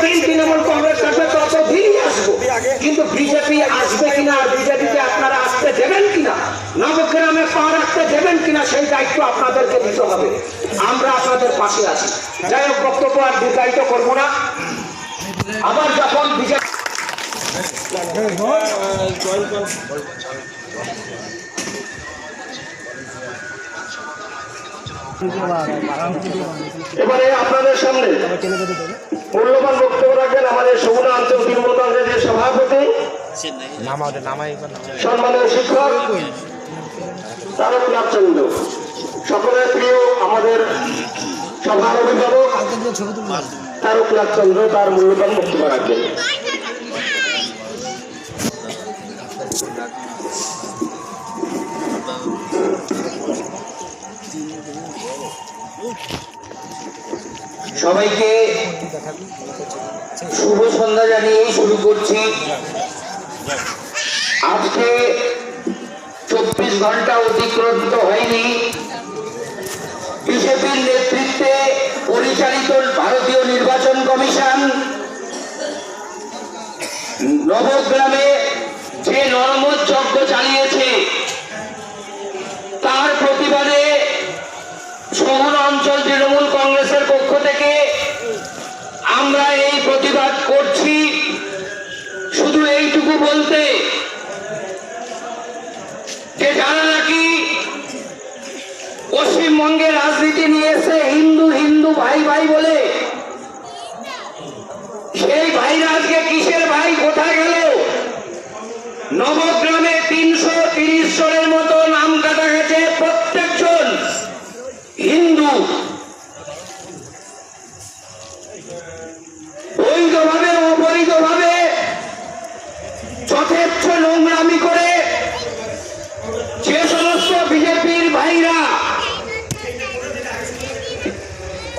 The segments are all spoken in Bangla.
যতদিন তৃণমূল কংগ্রেস আসবে ততদিনই আসবো, কিন্তু বিজেপি আসবে কিনা আর বিজেপিতে আপনারা আসতে দেবেন কিনা, নবগ্রামে পা রাখতে দেবেন কিনা সেই দায়িত্ব আপনাদেরকে দিতে হবে। আমরা আপনাদের পাশে আছি। যাই হোক, বক্তব্য আর দীর্ঘায়িত করবো না। আবার যখন বিজেপি এবারে আপনাদের সামনে মূল্যবান বক্তব্য রাখবেন আমাদের সুগুনা অঞ্চল তৃণমূল কংগ্রেসের সভাপতি সম্মানীয় শিক্ষক তারকনাথ চন্দ্র, সকলের প্রিয় আমাদের সভার অভিভাবক তারকনাথ চন্দ্র তার মূল্যবান বক্তব্য রাখবেন। সবাইকে শুভ সন্ধ্যা জানিয়েই শুরু করছি। আজকে 24 ঘন্টা অতিক্রান্ত হয়নি, বিজেপির নেতৃত্বে পরিচালিত ভারতীয় নির্বাচন কমিশন নবগ্রামে যে নরমত যজ্ঞ চালিয়েছে তার প্রতিবাদে শহর অঞ্চল তৃণমূল কংগ্রেসের পক্ষ থেকে আমরা এই প্রতিবাদ করছি। শুধু এইটুকু বলতে যে যারা নাকি পশ্চিমবঙ্গে রাজনীতি নিয়েছে হিন্দু হিন্দু ভাই ভাই বলে, সেই ভাইরা আজকে কিসের ভাই, কোথায় গেল? নবগ্রামে 330 জনের মতো নাম কাটা গেছে, প্রত্যেকজন হিন্দু। বৈধভাবে অবৈধভাবে যথেচ্ছ নোংরামি করে যে সমস্ত বিজেপির ভাইরা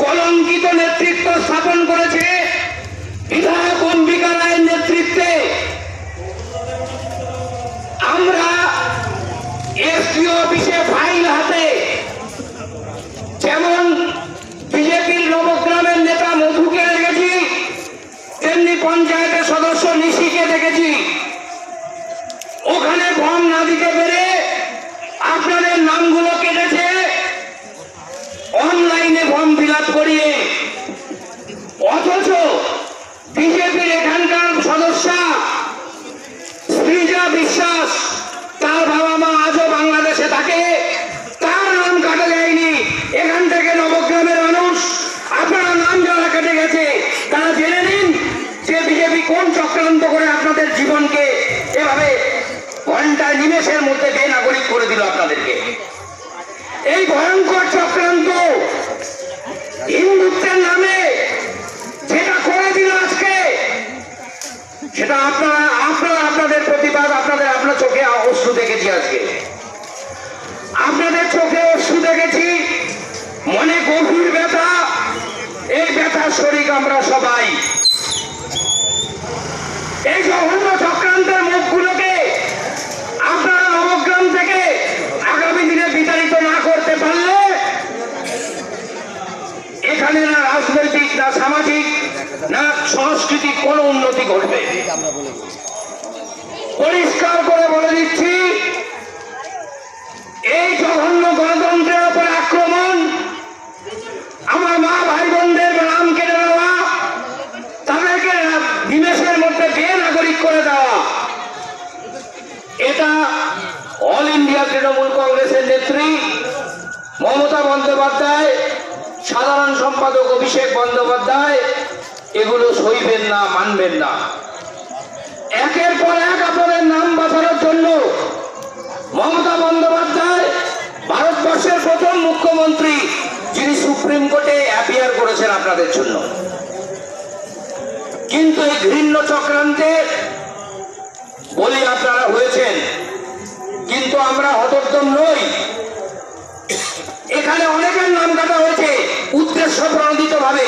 কলঙ্কিত নেতৃত্ব স্থাপন করেছে বিধায়ক অম্বিকা রায়ের নেতৃত্বে, আমরা এসপি অফিসে ফাইল হাতে যেমন বিজেপির নবগ্রামের নেতা মধুকে দেখেছি, তেমনি পঞ্চায়েতের সদস্য নিশিকে দেখেছি। ওখানে ফর্ম না দিতে পেরে আপনাদের নামগুলো কেটেছে অনলাইনে ফর্ম ফিল আপ করিয়ে। অথচ বিজেপির এখানকার সদস্যা শ্রীজা বিশ্বাস, তার বাবা মা আজও বাংলাদেশে থাকে, তার নাম কাটা যায়নি। এখান থেকে নবগ্রামের মানুষ আপনারা নাম যারা কেটে গেছে তারা জেনে নিন যে বিজেপি কোন চক্রান্ত করে আপনাদের জীবনকে এভাবে ঘন্টায় নিমেষের মধ্যে বেনাগরিক করে দিল আপনাদেরকে। এই ভয়ঙ্কর চক্রান্ত হিন্দুত্বের নামে যেটা করে দিল আজকে, সেটা আপনারা আপনাদের প্রতিবাদ, আপনার চোখে অশ্রু দেখেছি। আজকে আপনাদের চোখে অশ্রু দেখেছি, মনে গভীর ব্যথা। এই ব্যথার শরীর আমরা সবাই। এই জঘন্য চক্রান্তের মুখগুলোকে আপনারা নবগ্রাম থেকে আগামী দিনে বিতাড়িত না করতে পারলে এখানে না রাজনৈতিক, না সামাজিক, না সাংস্কৃতিক কোন উন্নতি ঘটবে। পরিষ্কার করে বলে দিচ্ছি, এই জঘন্য গণতন্ত্রের উপর আক্রমণ, আমার মা ভাই বোনদের নাম কেটে দেওয়া, তাদেরকে নিমেষের মধ্যে বেনাগরিক করে দেওয়া, এটা অল ইন্ডিয়া তৃণমূল কংগ্রেসের নেত্রী মমতা বন্দ্যোপাধ্যায়, সাধারণ সম্পাদক অভিষেক বন্দ্যোপাধ্যায় এগুলো সইবেন না, মানবেন না। একের পর এক আপনাদের নাম বাঁচানোর জন্য মমতা বন্দ্যোপাধ্যায় ভারতবর্ষের প্রথম মুখ্যমন্ত্রী যিনি সুপ্রিম কোর্টে অ্যাপিয়ার করেছেন আপনাদের জন্য। কিন্তু এই ঘৃণ্য চক্রান্তে বলি আপনারা হয়েছেন, কিন্তু আমরা হতোদ্যম নই। এখানে অনেকের নাম কাটা হয়েছে উদ্দেশ্য প্রণোদিত ভাবে।